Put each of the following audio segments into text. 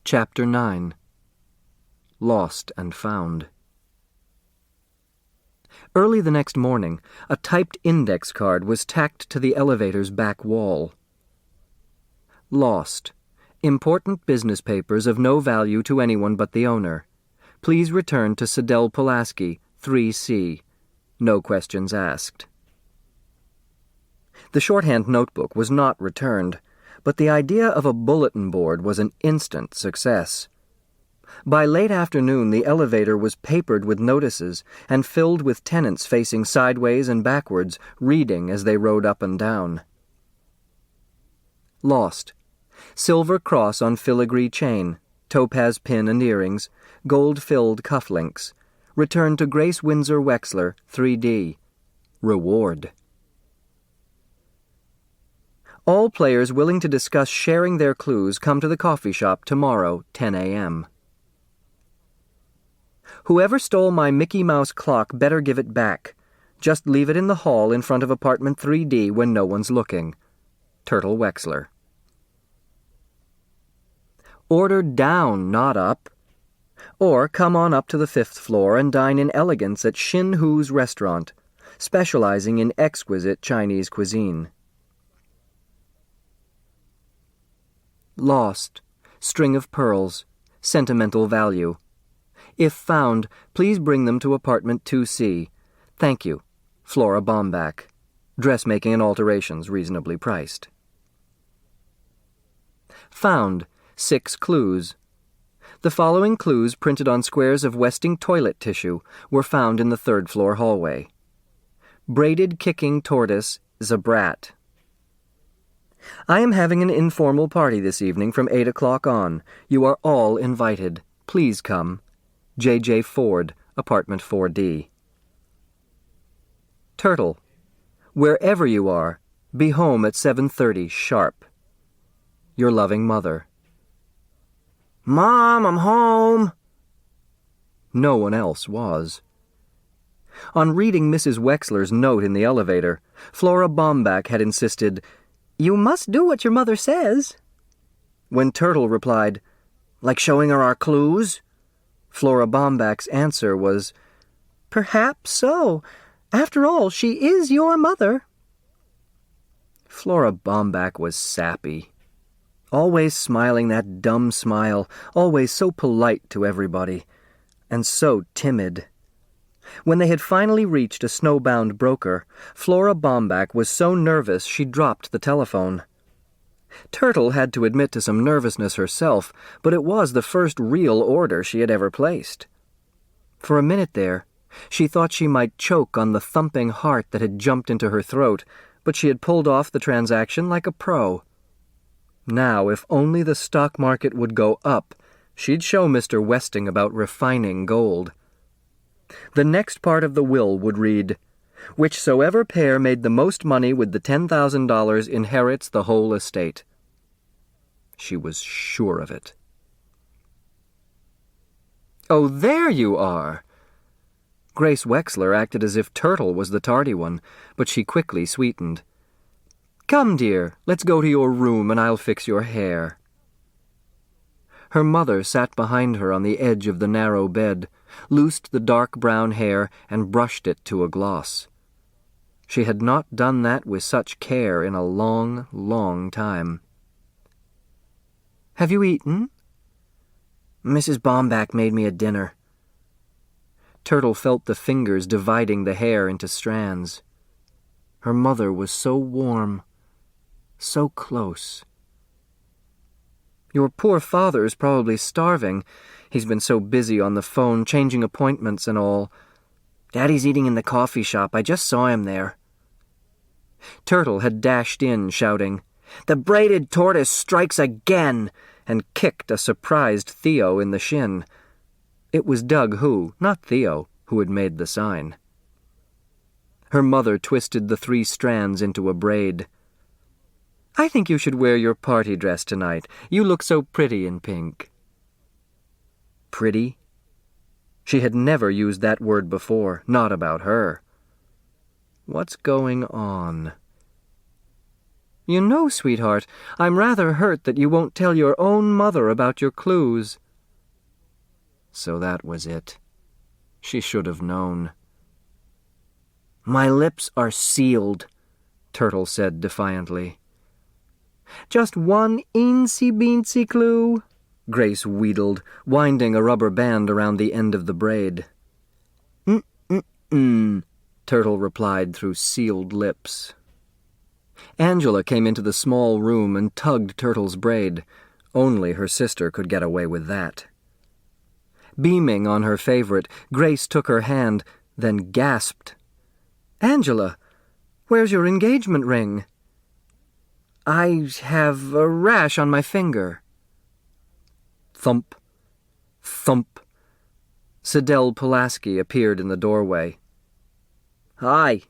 Chapter 9. Lost and Found. Early the next morning, a typed index card was tacked to the elevator's back wall. Lost. Important business papers of no value to anyone but the owner. Please return to Sidel Pulaski, 3C. No questions asked. The shorthand notebook was not returned, but the idea of a bulletin board was an instant success. By late afternoon, the elevator was papered with notices and filled with tenants facing sideways and backwards, reading as they rode up and down. Lost. Silver cross on filigree chain, topaz pin and earrings, gold-filled cufflinks. Return to Grace Windsor Wexler, 3D. Reward. All players willing to discuss sharing their clues come to the coffee shop tomorrow, 10 a.m. Whoever stole my Mickey Mouse clock better give it back. Just leave it in the hall in front of apartment 3D when no one's looking. Turtle Wexler. Order down, not up. Or come on up to the 5th floor and dine in elegance at Shin Hu's restaurant, specializing in exquisite Chinese cuisine. Lost. String of pearls. Sentimental value. If found, please bring them to apartment 2C. Thank you. Flora Bomback. Dressmaking and alterations reasonably priced. Found. 6 clues. The following clues printed on squares of Westing toilet tissue were found in the 3rd floor hallway. Braided kicking tortoise is a brat. I am having an informal party this evening from 8 o'clock on. You are all invited. Please come. J.J. Ford, apartment 4D. Turtle. Wherever you are, be home at 7:30 sharp. Your loving mother. Mom, I'm home. No one else was. On reading Mrs. Wexler's note in the elevator, Flora Bomback had insisted, "You must do what your mother says." When Turtle replied, "Like showing her our clues?" Flora Bomback's answer was, "Perhaps so. After all, she is your mother." Flora Bomback was sappy. Always smiling that dumb smile, always so polite to everybody, and so timid. When they had finally reached a snowbound broker, Flora Bomback was so nervous she dropped the telephone. Turtle had to admit to some nervousness herself, but it was the first real order she had ever placed. For a minute there, she thought she might choke on the thumping heart that had jumped into her throat, but she had pulled off the transaction like a pro. Now, if only the stock market would go up, she'd show Mr. Westing about refining gold. The next part of the will would read, "Whichsoever pair made the most money with the $10,000 inherits the whole estate." She was sure of it. "Oh, there you are!" Grace Wexler acted as if Turtle was the tardy one, but she quickly sweetened. "Come, dear, let's go to your room and I'll fix your hair." Her mother sat behind her on the edge of the narrow bed, loosed the dark brown hair and brushed it to a gloss. She had not done that with such care in a long, long time. "Have you eaten?" "Mrs. Bomback made me a dinner." Turtle felt the fingers dividing the hair into strands. Her mother was so warm, so close. "Your poor father's probably starving. He's been so busy on the phone, changing appointments and all." "Daddy's eating in the coffee shop. I just saw him there." Turtle had dashed in, shouting, "The braided tortoise strikes again!" and kicked a surprised Theo in the shin. It was Doug Who, not Theo, who had made the sign. Her mother twisted the 3 strands into a braid. "I think you should wear your party dress tonight. You look so pretty in pink." Pretty? She had never used that word before, not about her. What's going on? You know, sweetheart, I'm rather hurt that you won't tell your own mother about your clues." So that was it. She should have known. "My lips are sealed," Turtle said defiantly. "Just one eensy-beensy clue," Grace wheedled, winding a rubber band around the end of the braid. "Mm-mm-mm," Turtle replied through sealed lips. Angela came into the small room and tugged Turtle's braid. Only her sister could get away with that. Beaming on her favorite, Grace took her hand, then gasped. "Angela, where's your engagement ring?" "I have a rash on my finger." Thump, thump. Sidel Pulaski appeared in the doorway. "Hi,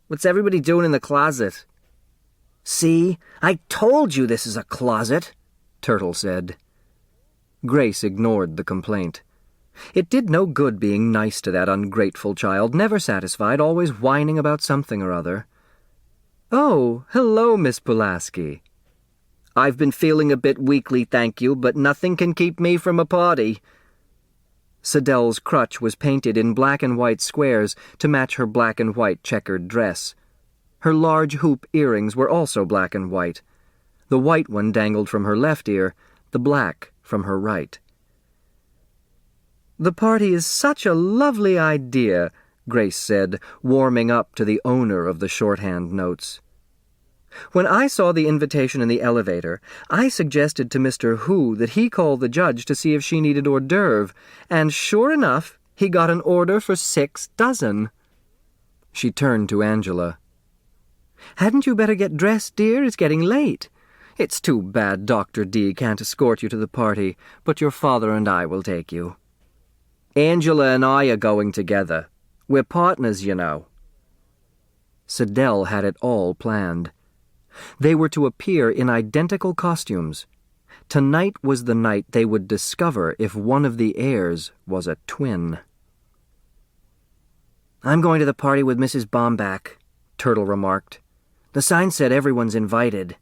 what's everybody doing in the closet?" "See, I told you this is a closet," Turtle said. Grace ignored the complaint. It did no good being nice to that ungrateful child, never satisfied, always whining about something or other. "Oh, hello, Miss Pulaski." "I've been feeling a bit weakly, thank you, but nothing can keep me from a party." Sidel's crutch was painted in black and white squares to match her black and white checkered dress. Her large hoop earrings were also black and white. The white one dangled from her left ear, the black from her right. "The party is such a lovely idea," Grace said, warming up to the owner of the shorthand notes. "When I saw the invitation in the elevator, I suggested to Mr. Hu that he call the judge to see if she needed hors d'oeuvre, and sure enough, he got an order for 6 dozen. She turned to Angela. "Hadn't you better get dressed, dear? It's getting late. It's too bad Dr. D can't escort you to the party, but your father and I will take you." "Angela and I are going together. We're partners, you know." Sidel had it all planned. They were to appear in identical costumes. Tonight was the night they would discover if one of the heirs was a twin. "I'm going to the party with Mrs. Bomback," Turtle remarked. "The sign said everyone's invited."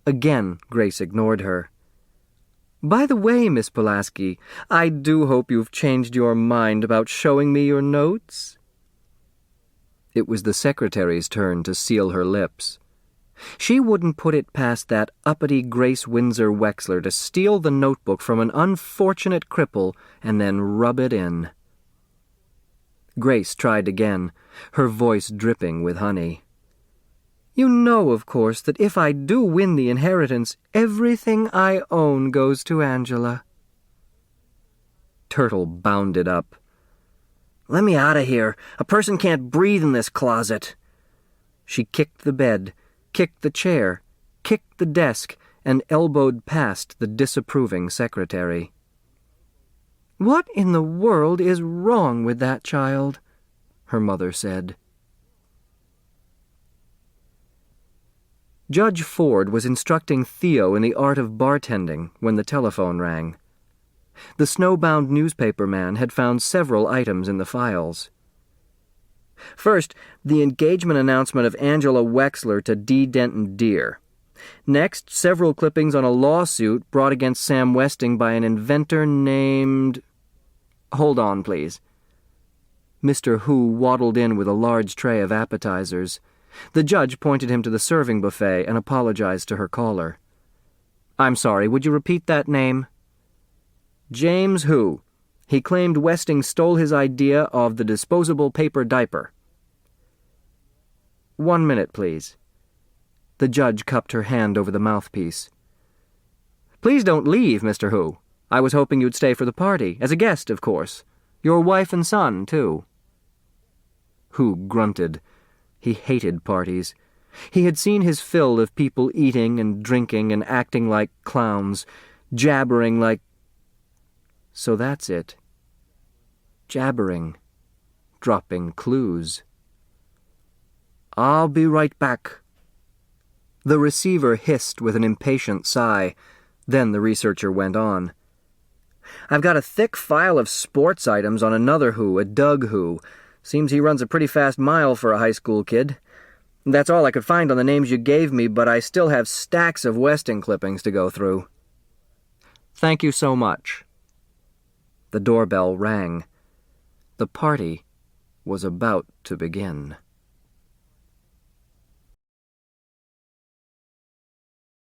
Again, Grace ignored her. "By the way, Miss Pulaski, I do hope you've changed your mind about showing me your notes." It was the secretary's turn to seal her lips. She wouldn't put it past that uppity Grace Windsor Wexler to steal the notebook from an unfortunate cripple and then rub it in. Grace tried again, her voice dripping with honey. "You know, of course, that if I do win the inheritance, everything I own goes to Angela." Turtle bounded up. "Let me out of here. A person can't breathe in this closet." She kicked the bed, kicked the chair, kicked the desk, and elbowed past the disapproving secretary. "What in the world is wrong with that child?" her mother said. Judge Ford was instructing Theo in the art of bartending when the telephone rang. The snowbound newspaper man had found several items in the files. First, the engagement announcement of Angela Wexler to D. Denton Deere. Next, several clippings on a lawsuit brought against Sam Westing by an inventor named... Hold on, please. Mr. Hu waddled in with a large tray of appetizers. The judge pointed him to the serving buffet and apologized to her caller. "I'm sorry, would you repeat that name?" "James Hu. He claimed Westing stole his idea of the disposable paper diaper." "1 minute, please." The judge cupped her hand over the mouthpiece. "Please don't leave, Mr. Hu. I was hoping you'd stay for the party, as a guest, of course. Your wife and son, too." Hu grunted. He hated parties. He had seen his fill of people eating and drinking and acting like clowns, jabbering like... So that's it. Jabbering. Dropping clues. "I'll be right back." The receiver hissed with an impatient sigh. Then the researcher went on. "I've got a thick file of sports items on another Hu, a Doug Hu. Seems he runs a pretty fast mile for a high school kid. That's all I could find on the names you gave me, but I still have stacks of Westing clippings to go through. Thank you so much. The doorbell rang. The party was about to begin.